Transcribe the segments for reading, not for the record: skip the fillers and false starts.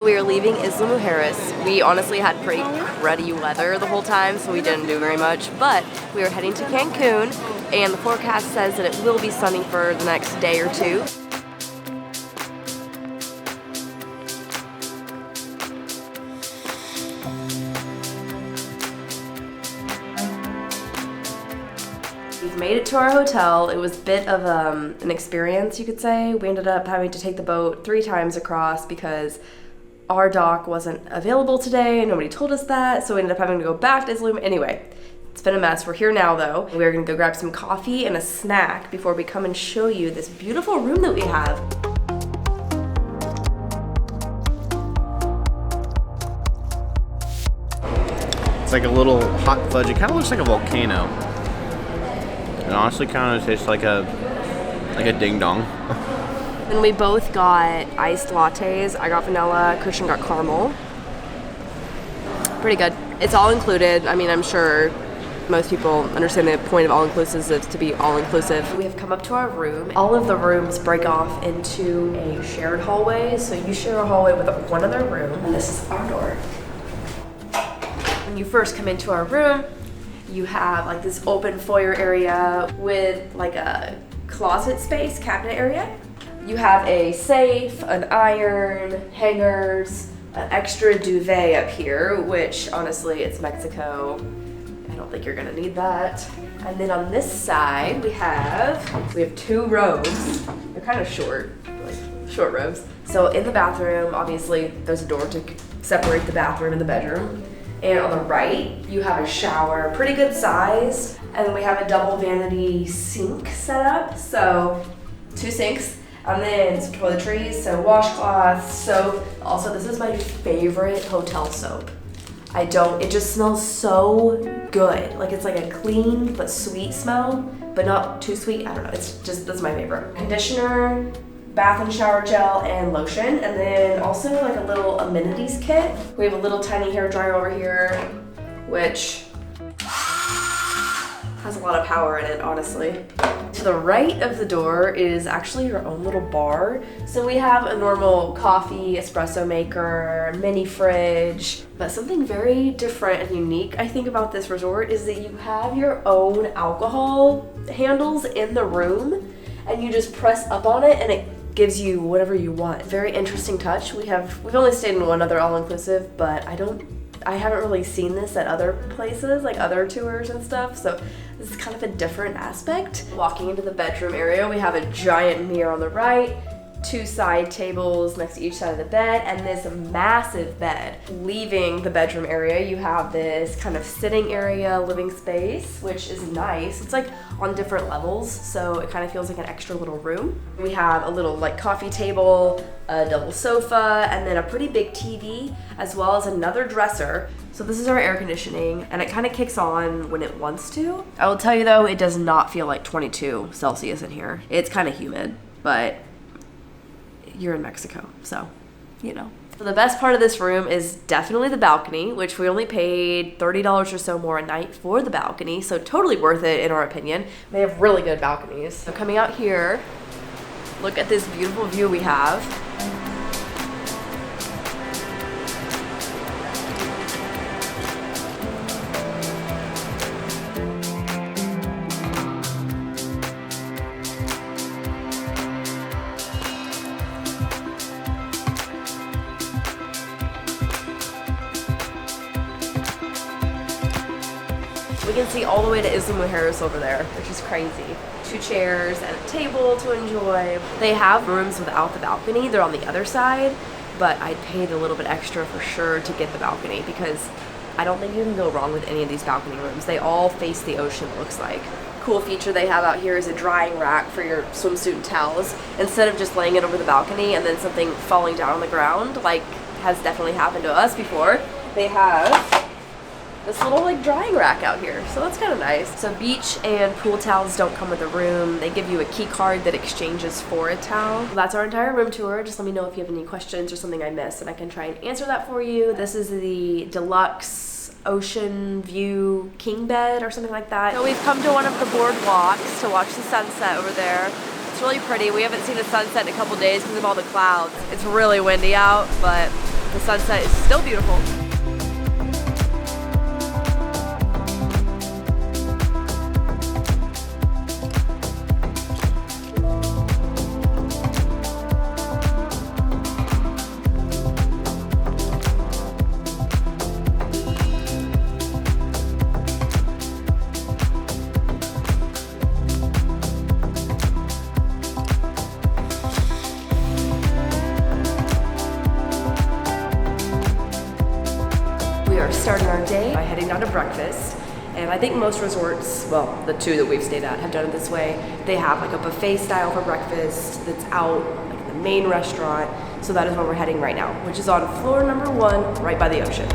We were leaving Isla Mujeres. We honestly had pretty cruddy weather the whole time, so we didn't do very much, but we were heading to Cancun, and the forecast says that it will be sunny for the next day or two. We've made it to our hotel. It was a bit of an experience, you could say. We ended up having to take the boat 3 times across because our dock wasn't available today, and nobody told us that, so we ended up having to go back to Isla. Anyway, it's been a mess. We're here now, though. We're gonna go grab some coffee and a snack before we come and show you this beautiful room that we have. It's like a little hot fudge. It kind of looks like a volcano. It honestly kind of tastes like a ding dong. And we both got iced lattes. I got vanilla, Christian got caramel. Pretty good. It's all included. I mean, I'm sure most people understand the point of all-inclusive is to be all-inclusive. We have come up to our room. All of the rooms break off into a shared hallway, so you share a hallway with one other room, and this is our door. When you first come into our room, you have like this open foyer area with like a closet space, cabinet area. You have a safe, an iron, hangers, an extra duvet up here, which honestly, it's Mexico. I don't think you're gonna need that. And then on this side, we have 2 robes. They're kind of short, like short robes. So in the bathroom, obviously, there's a door to separate the bathroom and the bedroom. And on the right, you have a shower, pretty good size. And then we have a double vanity sink set up. So 2 sinks. And then some toiletries, so washcloths, soap. Also, this is my favorite hotel soap. It just smells so good. Like it's like a clean but sweet smell, but not too sweet. I don't know, that's my favorite. Conditioner, bath and shower gel, and lotion. And then also like a little amenities kit. We have a little tiny hair dryer over here, which has a lot of power in it, honestly. To the right of the door is actually your own little bar. So we have a normal coffee, espresso maker, mini fridge, but something very different and unique I think about this resort is that you have your own alcohol handles in the room and you just press up on it and it gives you whatever you want. Very interesting touch. We've only stayed in one other all-inclusive, but I haven't really seen this at other places, like other tours and stuff, so this is kind of a different aspect. Walking into the bedroom area, we have a giant mirror on the right, 2 side tables next to each side of the bed, and this massive bed. Leaving the bedroom area, you have this kind of sitting area, living space, which is nice. It's like on different levels, so it kind of feels like an extra little room. We have a little like coffee table, a double sofa, and then a pretty big TV, as well as another dresser. So this is our air conditioning, and it kind of kicks on when it wants to. I will tell you though, it does not feel like 22 Celsius in here. It's kind of humid, but you're in Mexico, so, you know. So the best part of this room is definitely the balcony, which we only paid $30 or so more a night for the balcony, so totally worth it in our opinion. They have really good balconies. So coming out here, look at this beautiful view we have. We can see all the way to Isla Mujeres over there, which is crazy. 2 chairs and a table to enjoy. They have rooms without the balcony. They're on the other side, but I paid a little bit extra for sure to get the balcony because I don't think you can go wrong with any of these balcony rooms. They all face the ocean, it looks like. Cool feature they have out here is a drying rack for your swimsuit and towels. Instead of just laying it over the balcony and then something falling down on the ground, like has definitely happened to us before, they have this little like drying rack out here, so that's kind of nice. So beach and pool towels don't come with a room. They give you a key card that exchanges for a towel. That's our entire room tour. Just let me know if you have any questions or something I missed and I can try and answer that for you. This is the deluxe ocean view king bed or something like that. So we've come to one of the boardwalks to watch the sunset over there. It's really pretty. We haven't seen a sunset in a couple days because of all the clouds. It's really windy out, but The sunset is still beautiful. Starting our day by heading down to breakfast, and I think most resorts, well, the two that we've stayed at, have done it this way. They have like a buffet style for breakfast that's out like the main restaurant. So that is where we're heading right now, which is on floor number 1, right by the ocean.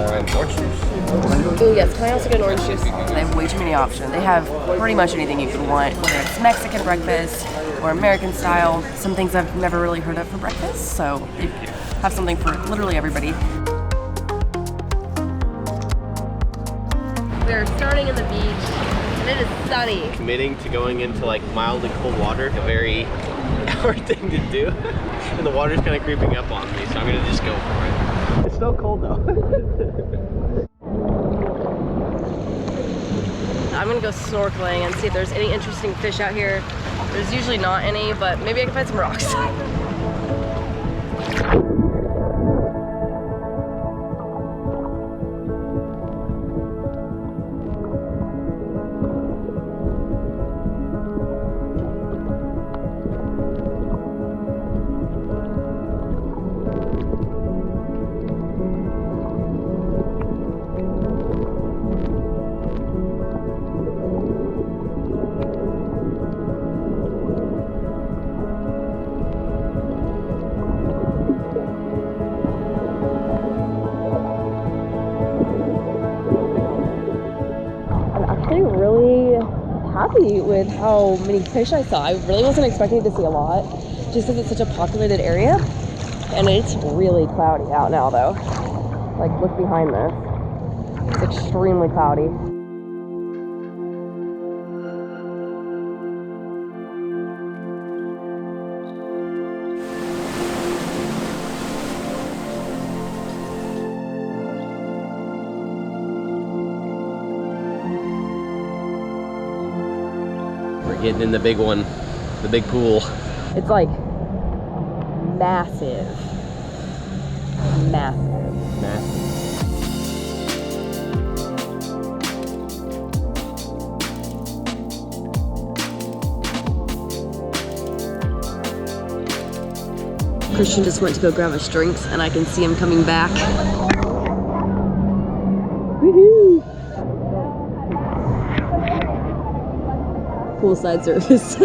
Orange juice. Oh yes, can I also get an orange juice? They have way too many options. They have pretty much anything you could want, whether it's Mexican breakfast or American style. Some things I've never really heard of for breakfast, so they have something for literally everybody. We're starting in the beach, and it is sunny. Committing to going into like mildly cold water, a very hard thing to do. And the water's kind of creeping up on me, so I'm gonna just go for it. It's so cold though. I'm gonna go snorkeling and see if there's any interesting fish out here. There's usually not any, but maybe I can find some rocks. Really happy with how many fish I saw. I really wasn't expecting to see a lot just because it's such a populated area, and it's really cloudy out now though. Like, look behind this. It's extremely cloudy. Getting in the big one, the big pool. It's like massive. Massive. Massive. Christian just went to go grab us drinks, and I can see him coming back. Woohoo! Poolside service.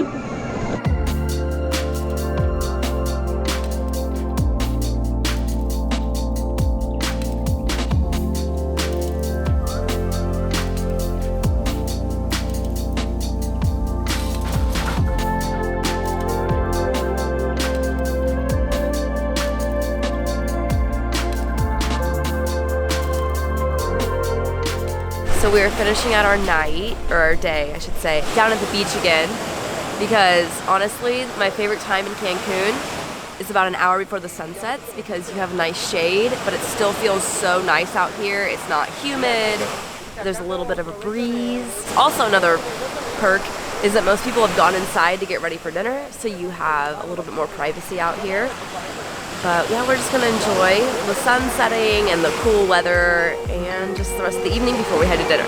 So we are finishing out our night, or our day, I should say, down at the beach again, because honestly, my favorite time in Cancun is about an hour before the sun sets, because you have nice shade, but it still feels so nice out here. It's not humid. There's a little bit of a breeze. Also, another perk is that most people have gone inside to get ready for dinner, so you have a little bit more privacy out here. But yeah, we're just gonna enjoy the sun setting and the cool weather and just the rest of the evening before we head to dinner.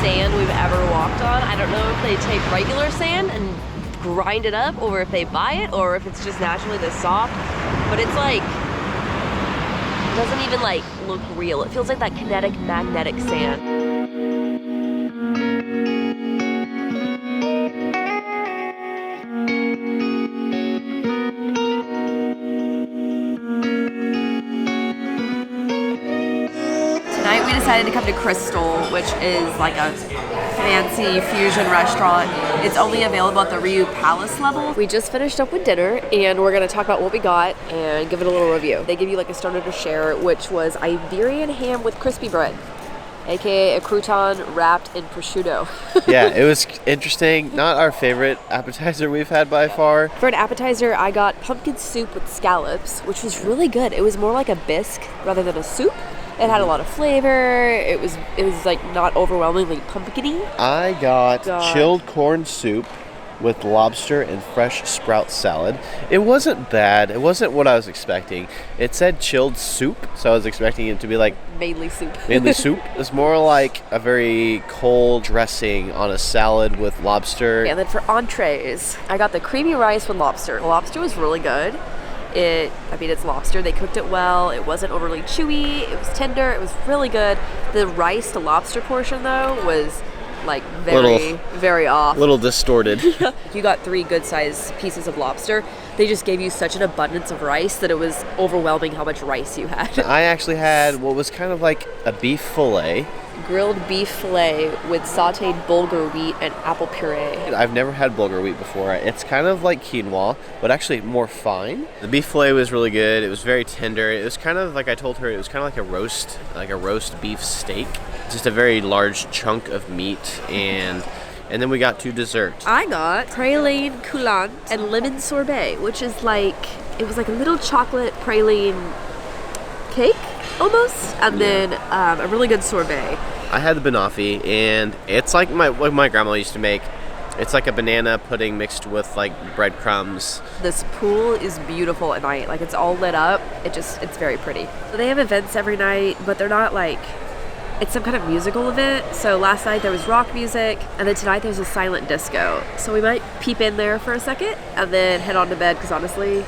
Sand we've ever walked on. I don't know if they take regular sand and grind it up, or if they buy it, or if it's just naturally this soft, but it's like, it doesn't even like look real. It feels like that kinetic magnetic sand. Tonight we decided to come to Crystal, which is like a fancy fusion restaurant. It's only available at the Riu Palace level. We just finished up with dinner and we're gonna talk about what we got and give it a little review. They give you like a starter to share, which was Iberian ham with crispy bread, aka a crouton wrapped in prosciutto. Yeah, it was interesting. Not our favorite appetizer we've had by far. For an appetizer, I got pumpkin soup with scallops, which was really good. It was more like a bisque rather than a soup. It had a lot of flavor. It was like not overwhelmingly pumpkin-y. I got chilled corn soup with lobster and fresh sprout salad. It wasn't bad. It wasn't what I was expecting. It said chilled soup, so I was expecting it to be like mainly soup. Mainly soup. It's more like a very cold dressing on a salad with lobster. And then for entrees, I got the creamy rice with lobster. The lobster was really good. It's lobster. They cooked it well. It wasn't overly chewy. It was tender. It was really good. The rice to lobster portion, though, was like very off. Little distorted. You got 3 good-sized pieces of lobster. They just gave you such an abundance of rice that it was overwhelming how much rice you had. I actually had what was kind of like a beef fillet. Grilled beef fillet with sauteed bulgur wheat and apple puree. I've never had bulgur wheat before. It's kind of like quinoa, but actually more fine. The beef fillet was really good. It was very tender. It was kind of like I told her, it was kind of like a roast beef steak. Just a very large chunk of meat, and then we got 2 desserts. I got praline coulant and lemon sorbet, which is it was like a little chocolate praline cake almost, and then a really good sorbet. I had the banoffee, and it's like what my grandma used to make. It's like a banana pudding mixed with like breadcrumbs. This pool is beautiful at night. Like, it's all lit up. It's very pretty. So they have events every night, but they're not like, it's some kind of musical event. So last night there was rock music, and then tonight there's a silent disco. So we might peep in there for a second and then head on to bed, because honestly,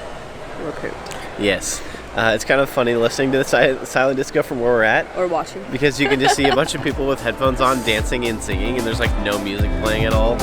we're pooped. Yes. It's kind of funny listening to the silent disco from where we're at. Or watching. Because you can just see a bunch of people with headphones on dancing and singing, and there's like no music playing at all.